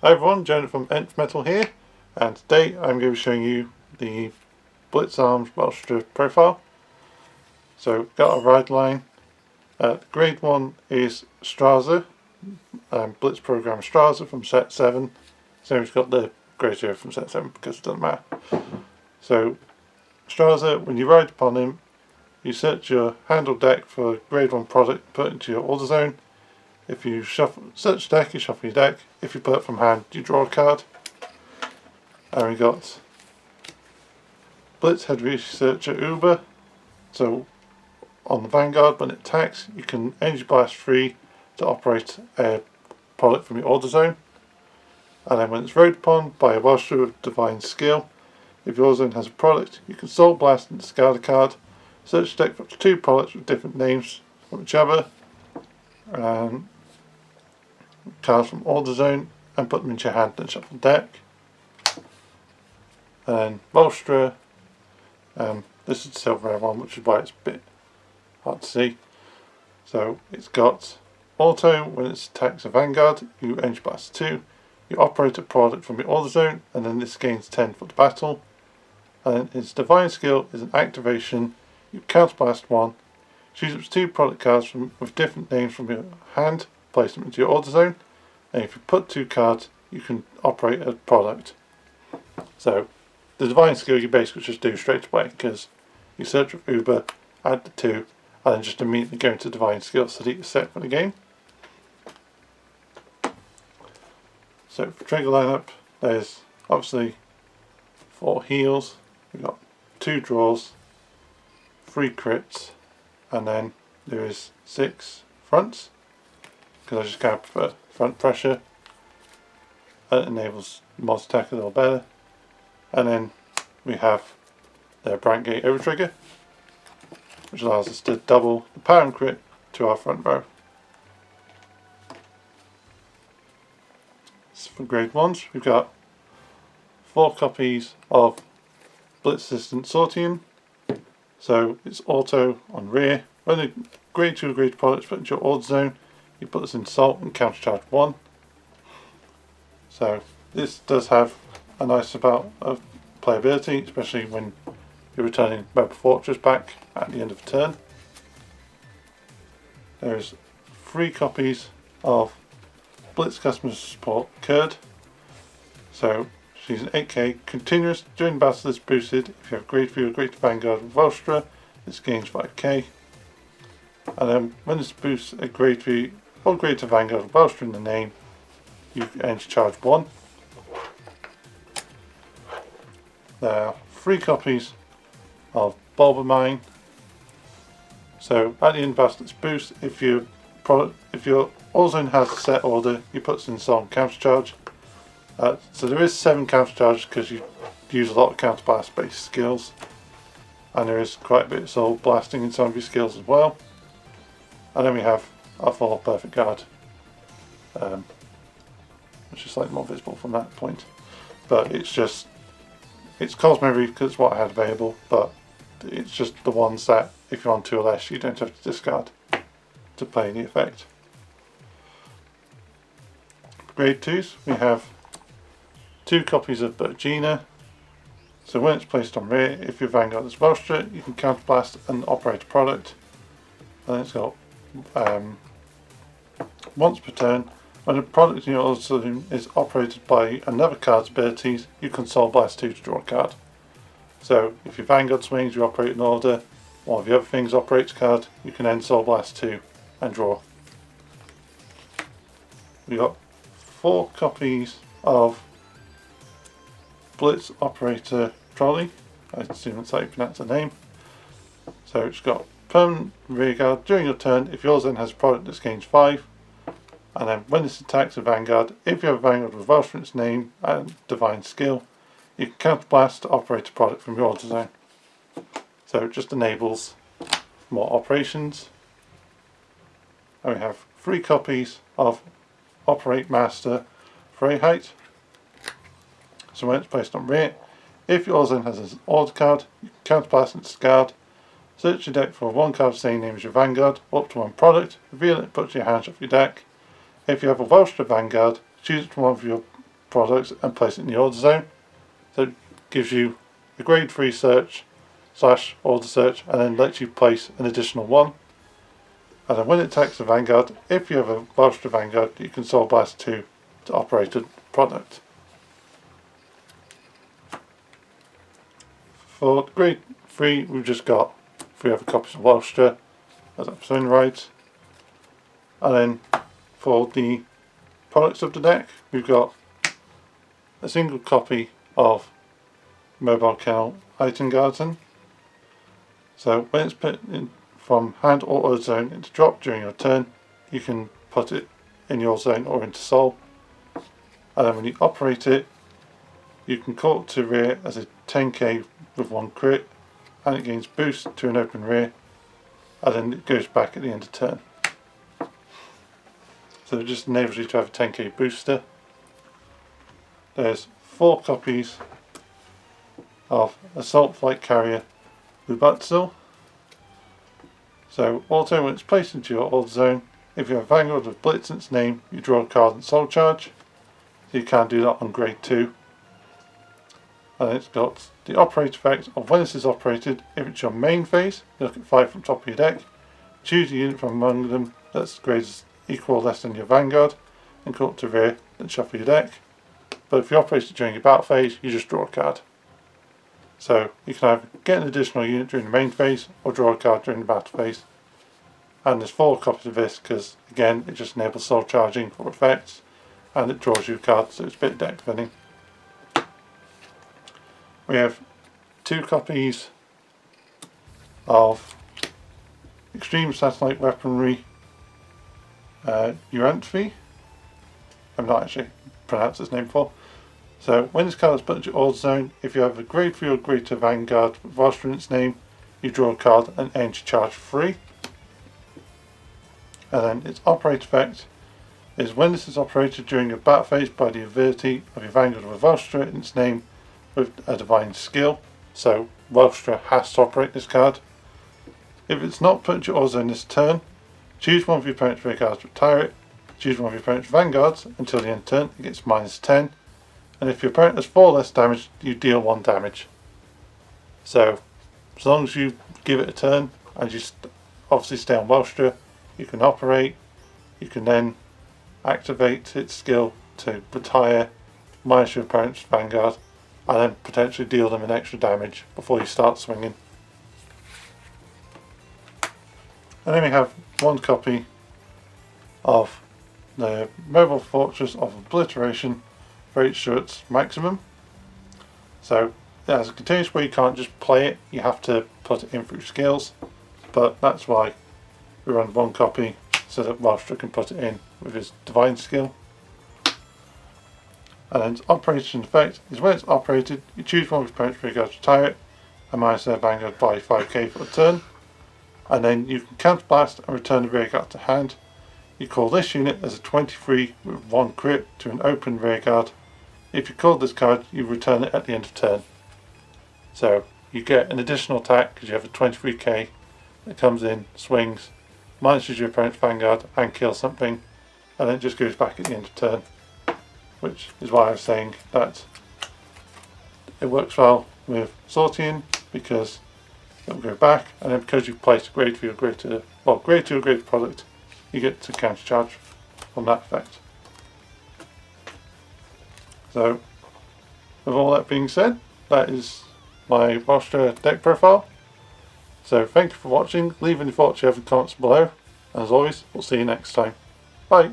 Hi everyone, Jonah from Nth Metal here, and today I'm going to be showing you the Blitz Arms Welstra profile. So, got a ride line. Grade 1 is Strasser, Blitz Program Strasser from set 7. So we've got the grade 0 from set 7 because it doesn't matter. So, Strasser, when you ride upon him, you search your handle deck for a grade 1 product, put it into your order zone. If you search deck, you shuffle your deck. If you put it from hand, you draw a card. And we got Blitz Head Researcher Uber. So on the Vanguard, when it attacks, you can energy blast free to operate a product from your order zone. And then when it's rode upon by a Welstra with Divine Skill, if your order zone has a product, you can Soul Blast and discard a card. Search deck for up to 2 products with different names from each other. Cards from order zone and put them into your hand and shuffle deck. And then Welstra, this is the silver one, which is why it's a bit hard to see. So it's got auto. When it attacks a Vanguard, you energy blast 2. You operate a product from your order zone, and then this gains 10 for the battle. And then its Divine Skill is an activation. You counterblast 1. Choose up to 2 product cards with different names from your hand. Place them into your order zone, and if you put 2 cards, you can operate a product. So the Divine Skill you basically just do straight away, because you search with Uber, add the 2, and then just immediately go into Divine Skill so that you're set for the game. So for trigger lineup, there's obviously 4 heals, we've got 2 draws, 3 crits, and then there is 6 fronts, because I just kind of prefer front pressure. That enables mod attack a little better. And then we have the Brandt Gate over trigger, which allows us to double the power and crit to our front row. So for grade 1s, we've got 4 copies of Blitz Assistant Sortium. So it's auto on rear. When the grade 2 or grade products put into your order zone, you put this in salt and countercharge 1. So this does have a nice amount of playability, especially when you're returning Mobile Fortress back at the end of the turn. There's 3 copies of Blitz Customer Support Kurd. So she's an 8k continuous. During battle this boosted. If you have grade 3 or grade 2 Vanguard with Welstra, this gains 5k. And then when this boosts a grade 3 or grade 2 Vanguard with Welstra in the name, you energy charge 1. There are 3 copies of Bulber Mine. So at the end of battle, it's boost. If your order zone has a set order, you put this in Soul and countercharge. So there is 7 countercharges because you use a lot of counterblast based skills, and there is quite a bit of soul blasting in some of your skills as well. And then we have our 4 Perfect Guard, which is slightly more visible from that point. But it's Cosmo Reef because it's what I had available, but it's just the ones that if you're on 2 or less you don't have to discard to play any effect. For grade 2s, we have 2 copies of Bergina. So when it's placed on rear, if your Vanguard is Welstra, you can counterblast and operate a product. And it's got once per turn, when a product in your order zone is operated by another card's abilities, you can Soul Blast 2 to draw a card. So if your Vanguard swings, you operate an order, one of the other things operates a card, you can then Soul Blast 2 and draw. We've got 4 copies of Blitz Operator Trolley. I assume that's how you pronounce the name. So it's got permanent rear guard. During your turn, if yours then has a product that gains 5, and then when this attacks a Vanguard, if you have a Vanguard with Welstra in its name and Divine Skill, you can counterblast to operate a product from your order zone. So it just enables more operations. And we have 3 copies of Operate Master Freyheit. So when it's placed on rear, if your order zone has an order card, you can counterblast and discard. Search your deck for 1 card of the same name as your Vanguard, up to 1 product, reveal it, put it in your hand, shuffle your deck. If you have a Welstra Vanguard, choose it from one of your products and place it in the order zone. So it gives you a grade 3 search / order search, and then lets you place an additional one. And then when it attacks the Vanguard, if you have a Welstra Vanguard, you can Soul Blast 2 to operate a product. For grade 3, we've just got 3 other copies of Welstra as episode rights. And then for the products of the deck, we've got a single copy of Mobile Kennel Item Garden. So when it's put in from hand or order zone into drop during your turn, you can put it in your zone or into soul. And then when you operate it, you can call it to rear as a 10k with 1 crit, and it gains boost to an open rear, and then it goes back at the end of turn. So it just enables you to have a 10k booster. There's 4 copies of Assault Flight Carrier Lubatzel. So auto, when it's placed into your order zone, if you have Vanguard with Blitz in its name, you draw a card and soul charge. So you can do that on grade 2. And it's got the operate effect of when this is operated. If it's your main phase, you look at 5 from top of your deck, choose a unit from among them that's graded equal or less than your Vanguard, and call it to rear, then shuffle your deck. But if you operate it during your battle phase, you just draw a card. So you can either get an additional unit during the main phase, or draw a card during the battle phase. And there's 4 copies of this because, again, it just enables soul charging for effects, and it draws you a card, so it's a bit deck filling. We have 2 copies of Extreme Satellite Weaponry Uranthy. I've not actually pronounced its name before. So when this card is put into your order zone, if you have a grade 3 or greater Vanguard with Welstra in its name, you draw a card and end your charge free. And then its operate effect is when this is operated during your battle phase by the ability of your Vanguard with Welstra in its name with a divine skill. So Welstra has to operate this card. If it's not put into your order zone this turn, choose one of your opponent's rear cards to retire it. Choose one of your opponent's Vanguards until the end of the turn, it gets -10. And if your opponent has 4 less damage, you deal 1 damage. So as long as you give it a turn and you obviously stay on Welstra, you can operate. You can then activate its skill to retire minus your opponent's Vanguard, and then potentially deal them an extra damage before you start swinging. And then we have 1 copy of the Mobile Fortress of Obliteration for H-Shirt's maximum. So it has a continuous where you can't just play it, you have to put it in through skills, but that's why we run 1 copy so that Welstra can put it in with his divine skill. And then its operation effect is when it's operated, you choose one of your opponent's rear guards to retire it, and minus their Vanguard by 5k for a turn. And then you can counter blast and return the rear guard to hand. You call this unit as a 23 with 1 crit to an open rear guard. If you call this card, you return it at the end of turn. So you get an additional attack because you have a 23k that comes in, swings, minuses your opponent's Vanguard and kills something, and then it just goes back at the end of turn. Which is why I was saying that it works well with Sortian, because it will go back, and then because you've placed a grade 3 or greater, well, grade 2 or greater product, you get to counter charge on that effect. So with all that being said, that is my Welstra deck profile. So thank you for watching. Leave any thoughts you have in the comments below, and as always, we'll see you next time. Bye!